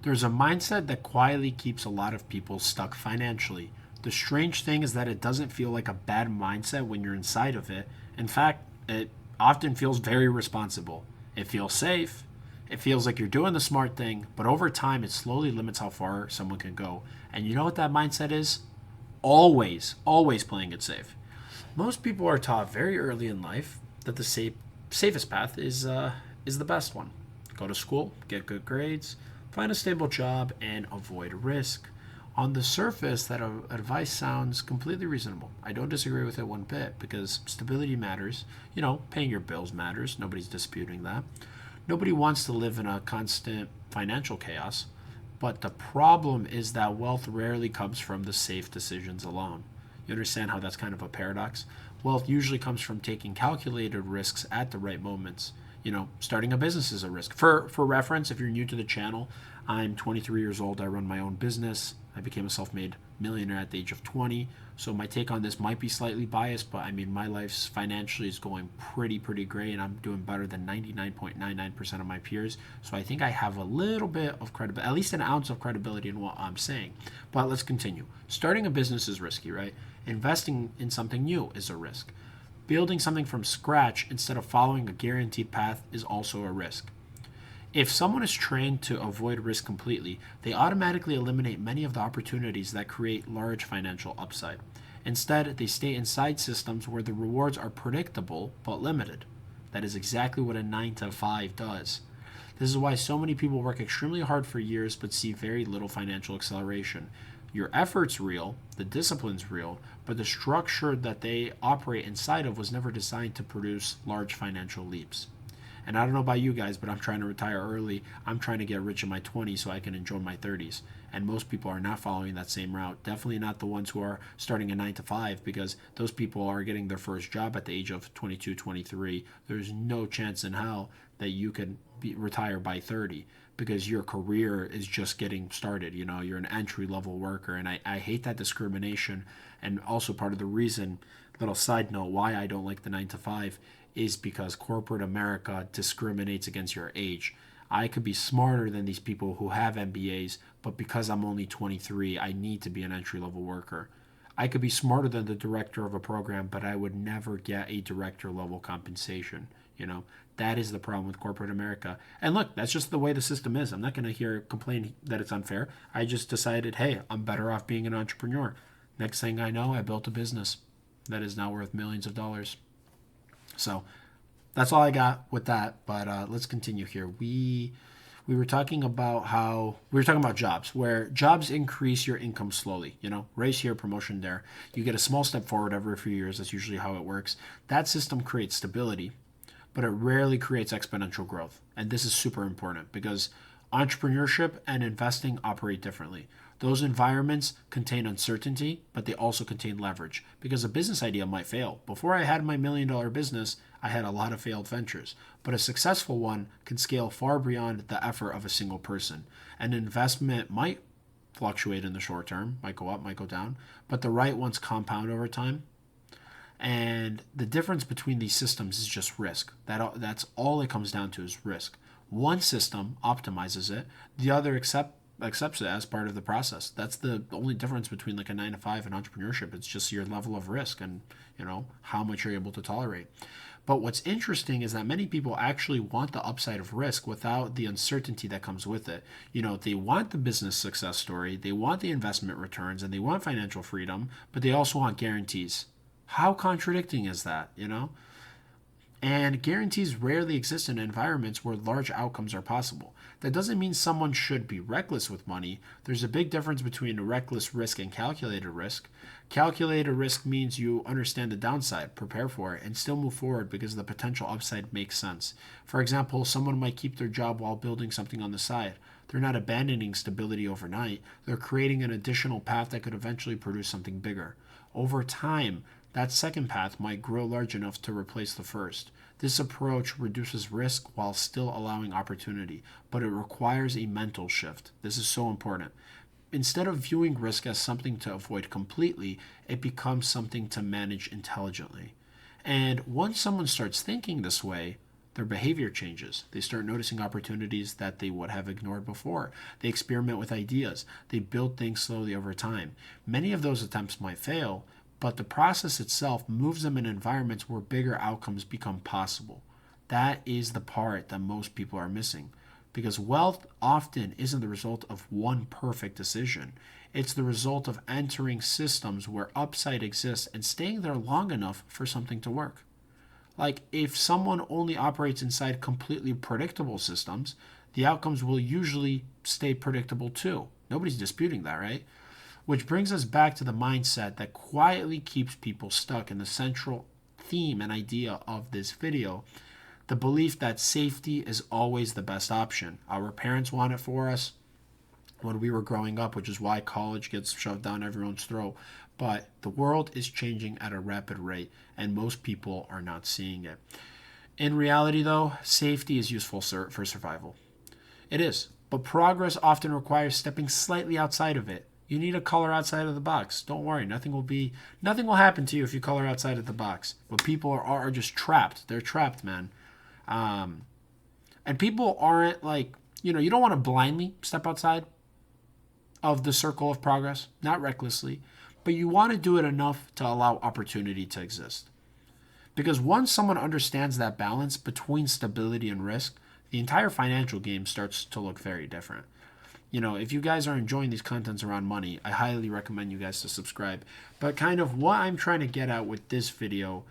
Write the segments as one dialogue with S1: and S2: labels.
S1: There's a mindset that quietly keeps a lot of people stuck financially. The strange thing is that it doesn't feel like a bad mindset when you're inside of it. In fact, it often feels very responsible. It feels safe. It feels like you're doing the smart thing, but over time, it slowly limits how far someone can go. And you know what that mindset is? Always playing it safe. Most people are taught very early in life that the safest path is the best one. Go to school, get good grades, find a stable job, and avoid risk. On the surface, that advice sounds completely reasonable. I don't disagree with it one bit because stability matters. Paying your bills matters. Nobody's disputing that. Nobody wants to live in a constant financial chaos. But the problem is that wealth rarely comes from the safe decisions alone. You understand how that's kind of a paradox? Wealth usually comes from taking calculated risks at the right moments. Starting a business is a risk. For reference, if you're new to the channel, I'm 23 years old. I run my own business. I became a self-made millionaire at the age of 20. So my take on this might be slightly biased, but I mean, my life's financially is going pretty great, and I'm doing better than 99.99% of my peers. So I think I have a little bit of credibility, at least an ounce of credibility in what I'm saying. But let's continue. Starting a business is risky, right? Investing in something new is a risk. Building something from scratch instead of following a guaranteed path is also a risk. If someone is trained to avoid risk completely, they automatically eliminate many of the opportunities that create large financial upside. Instead, they stay inside systems where the rewards are predictable but limited. That is exactly what a 9 to 5 does. This is why so many people work extremely hard for years but see very little financial acceleration. Your effort's real, the discipline's real, but the structure that they operate inside of was never designed to produce large financial leaps. And I don't know about you guys, but I'm trying to retire early. I'm trying to get rich in my 20s so I can enjoy my 30s. And most people are not following that same route. Definitely not the ones who are starting a 9 to 5, because those people are getting their first job at the age of 22, 23. There's no chance in hell that you can retire by 30 because your career is just getting started. You're an entry level worker. And I hate that discrimination. And also part of the reason, little side note, why I don't like the 9 to 5 is because corporate America discriminates against your age. I could be smarter than these people who have MBAs, but because I'm only 23, I need to be an entry level worker. I could be smarter than the director of a program, but I would never get a director level compensation. That is the problem with corporate America. And look, that's just the way the system is. I'm not going to complain that it's unfair. I just decided, hey, I'm better off being an entrepreneur. Next thing I know, I built a business that is now worth millions of dollars. So that's all I got with that. But let's continue here. We were talking about jobs, where jobs increase your income slowly. Raise here, promotion there. You get a small step forward every few years. That's usually how it works. That system creates stability, but it rarely creates exponential growth. And this is super important because entrepreneurship and investing operate differently. Those environments contain uncertainty, but they also contain leverage because a business idea might fail. Before I had my $1 million business, I had a lot of failed ventures, but a successful one can scale far beyond the effort of a single person. An investment might fluctuate in the short term, might go up, might go down, but the right ones compound over time. And the difference between these systems is just risk. That's all it comes down to is risk. One system optimizes it, the other accepts it as part of the process. That's the only difference between like a 9 to 5 and entrepreneurship. It's just your level of risk and how much you're able to tolerate. But what's interesting is that many people actually want the upside of risk without the uncertainty that comes with it. They want the business success story, they want the investment returns, and they want financial freedom, but they also want guarantees. How contradicting is that? And guarantees rarely exist in environments where large outcomes are possible. That doesn't mean someone should be reckless with money. There's a big difference between a reckless risk and calculated risk. Calculated risk means you understand the downside, prepare for it, and still move forward because the potential upside makes sense. For example, someone might keep their job while building something on the side. They're not abandoning stability overnight. They're creating an additional path that could eventually produce something bigger. Over time, that second path might grow large enough to replace the first. This approach reduces risk while still allowing opportunity, but it requires a mental shift. This is so important. Instead of viewing risk as something to avoid completely, it becomes something to manage intelligently. And once someone starts thinking this way, Their behavior changes. They start noticing opportunities that they would have ignored before. They experiment with ideas. They build things slowly over time. Many of those attempts might fail, but the process itself moves them in environments where bigger outcomes become possible. That is the part that most people are missing. Because wealth often isn't the result of one perfect decision. It's the result of entering systems where upside exists and staying there long enough for something to work. Like, if someone only operates inside completely predictable systems, the outcomes will usually stay predictable too. Nobody's disputing that, right? Which brings us back to the mindset that quietly keeps people stuck in the central theme and idea of this video, the belief that safety is always the best option. Our parents want it for us when we were growing up, which is why college gets shoved down everyone's throat. But the world is changing at a rapid rate, and most people are not seeing it. In reality, though, safety is useful for survival. It is, but progress often requires stepping slightly outside of it. You need a color outside of the box. Don't worry, nothing will happen to you if you color outside of the box. But people are just trapped. They're trapped, man. And people aren't like, you don't want to blindly step outside of the circle of progress, not recklessly, but you want to do it enough to allow opportunity to exist. Because once someone understands that balance between stability and risk, the entire financial game starts to look very different. If you guys are enjoying these contents around money, I highly recommend you guys to subscribe. But kind of what I'm trying to get at with this video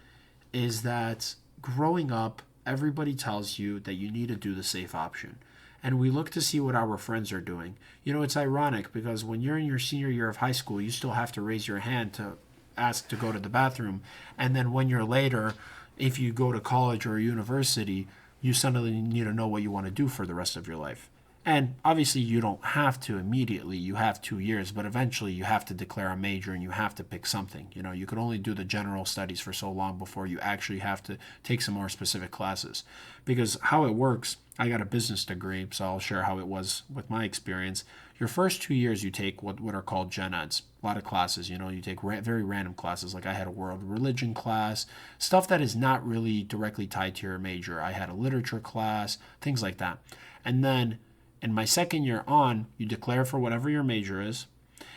S1: is that growing up, everybody tells you that you need to do the safe option. And we look to see what our friends are doing. It's ironic because when you're in your senior year of high school, you still have to raise your hand to ask to go to the bathroom. And then when you're later, if you go to college or university, you suddenly need to know what you want to do for the rest of your life. And obviously you don't have to immediately. You have 2 years, but eventually you have to declare a major and you have to pick something. You could only do the general studies for so long before you actually have to take some more specific classes. Because how it works, I got a business degree, so I'll share how it was with my experience. Your first 2 years you take what are called gen eds, a lot of classes. You take very random classes. Like I had a world religion class, stuff that is not really directly tied to your major. I had a literature class, things like that. And then in my second year on, you declare for whatever your major is,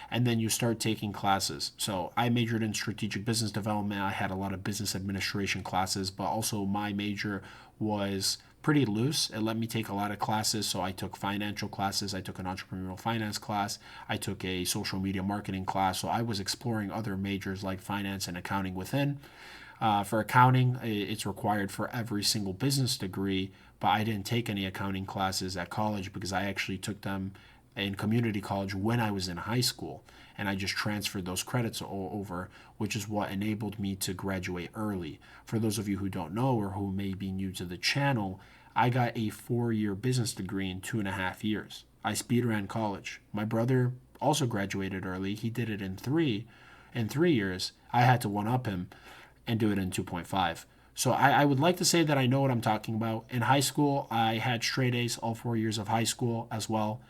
S1: and then you start taking classes. So I majored in strategic business development. I had a lot of business administration classes, but also my major was pretty loose. It let me take a lot of classes. So I took financial classes. I took an entrepreneurial finance class. I took a social media marketing class. So I was exploring other majors like finance and accounting within. For accounting, it's required for every single business degree, but I didn't take any accounting classes at college because I actually took them in community college when I was in high school, and I just transferred those credits over, which is what enabled me to graduate early. For those of you who don't know or who may be new to the channel, I got a 4-year business degree in 2.5 years. I speedran college. My brother also graduated early. He did it in 3 years. I had to one-up him and do it in 2.5. So I would like to say that I know what I'm talking about. In high school, I had straight A's all 4 years of high school as well.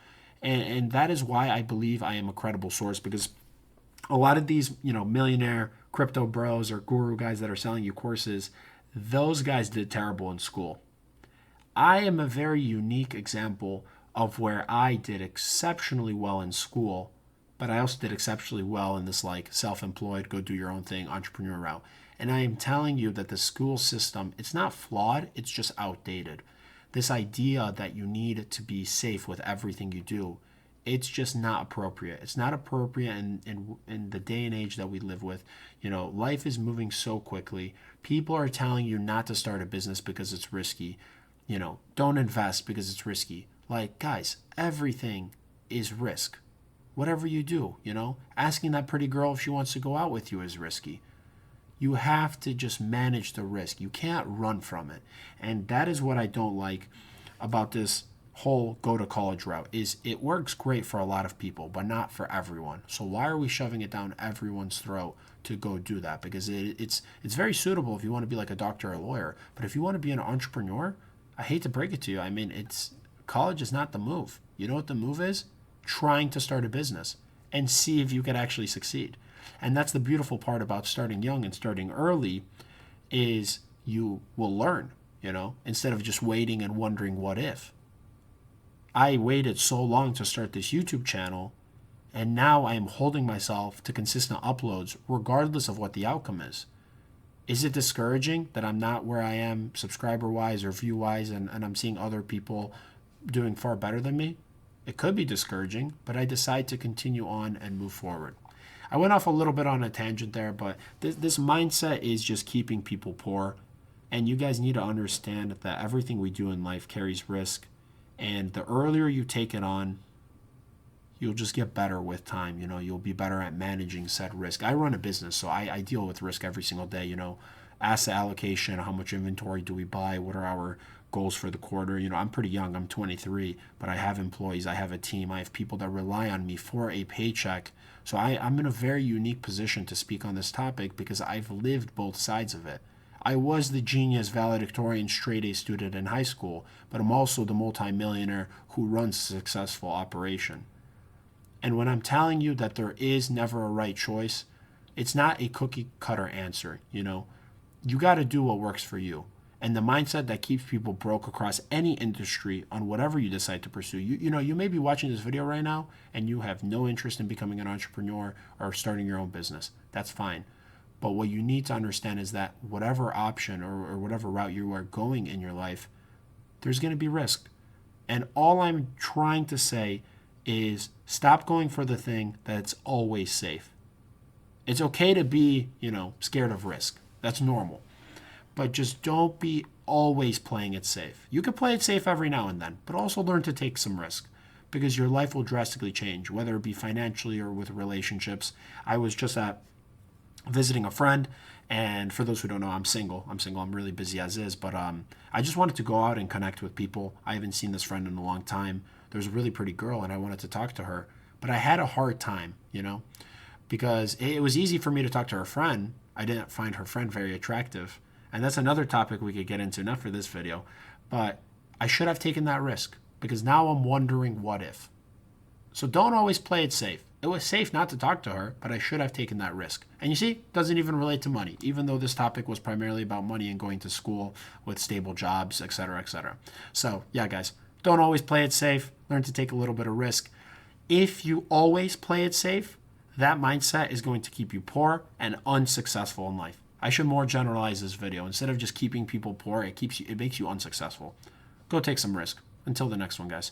S1: And that is why I believe I am a credible source, because a lot of these, millionaire crypto bros or guru guys that are selling you courses, those guys did terrible in school. I am a very unique example of where I did exceptionally well in school, but I also did exceptionally well in this self-employed, go do your own thing, entrepreneur route. And I am telling you that the school system, it's not flawed, it's just outdated. This idea that you need to be safe with everything you do, it's just not appropriate. It's not appropriate in the day and age that we live with. Life is moving so quickly. People are telling you not to start a business because it's risky. Don't invest because it's risky. Guys, everything is risk. Whatever you do, asking that pretty girl if she wants to go out with you is risky. You have to just manage the risk. You can't run from it. And that is what I don't like about this whole go to college route, is it works great for a lot of people, but not for everyone. So why are we shoving it down everyone's throat to go do that? Because it's very suitable if you want to be like a doctor or a lawyer. But if you want to be an entrepreneur, I hate to break it to you. College is not the move. You know what the move is? Trying to start a business and see if you could actually succeed. And that's the beautiful part about starting young and starting early, is you will learn. instead of just waiting and wondering what if. I waited so long to start this YouTube channel, and now I am holding myself to consistent uploads regardless of what the outcome is. Is it discouraging that I'm not where I am subscriber wise or view wise, and I'm seeing other people doing far better than me? It could be discouraging, but I decide to continue on and move forward. I went off a little bit on a tangent there, but this mindset is just keeping people poor. And you guys need to understand that everything we do in life carries risk. And the earlier you take it on, you'll just get better with time. You'll be better at managing said risk. I run a business, so I deal with risk every single day. Asset allocation, how much inventory do we buy, what are our goals for the quarter. I'm pretty young, I'm 23, but I have employees, I have a team, I have people that rely on me for a paycheck. So I'm in a very unique position to speak on this topic because I've lived both sides of it. I was the genius valedictorian straight A student in high school, but I'm also the multimillionaire who runs a successful operation. And when I'm telling you that there is never a right choice, it's not a cookie cutter answer. You got to do what works for you. And the mindset that keeps people broke across any industry on whatever you decide to pursue. You may be watching this video right now and you have no interest in becoming an entrepreneur or starting your own business. That's fine. But what you need to understand is that whatever option or whatever route you are going in your life, there's going to be risk. And all I'm trying to say is stop going for the thing that's always safe. It's okay to be, scared of risk. That's normal. But just don't be always playing it safe. You can play it safe every now and then, but also learn to take some risk because your life will drastically change, whether it be financially or with relationships. I was just visiting a friend, and for those who don't know, I'm single. I'm really busy as is, but I just wanted to go out and connect with people. I haven't seen this friend in a long time. There's a really pretty girl, and I wanted to talk to her, but I had a hard time, because it was easy for me to talk to her friend. I didn't find her friend very attractive. And that's another topic we could get into, not for this video, but I should have taken that risk because now I'm wondering what if. So don't always play it safe. It was safe not to talk to her, but I should have taken that risk. And you see, it doesn't even relate to money, even though this topic was primarily about money and going to school with stable jobs, etc., etc. So yeah, guys, don't always play it safe. Learn to take a little bit of risk. If you always play it safe, that mindset is going to keep you poor and unsuccessful in life. I should more generalize this video. Instead of just keeping people poor, it makes you unsuccessful. Go take some risk. Until the next one, guys.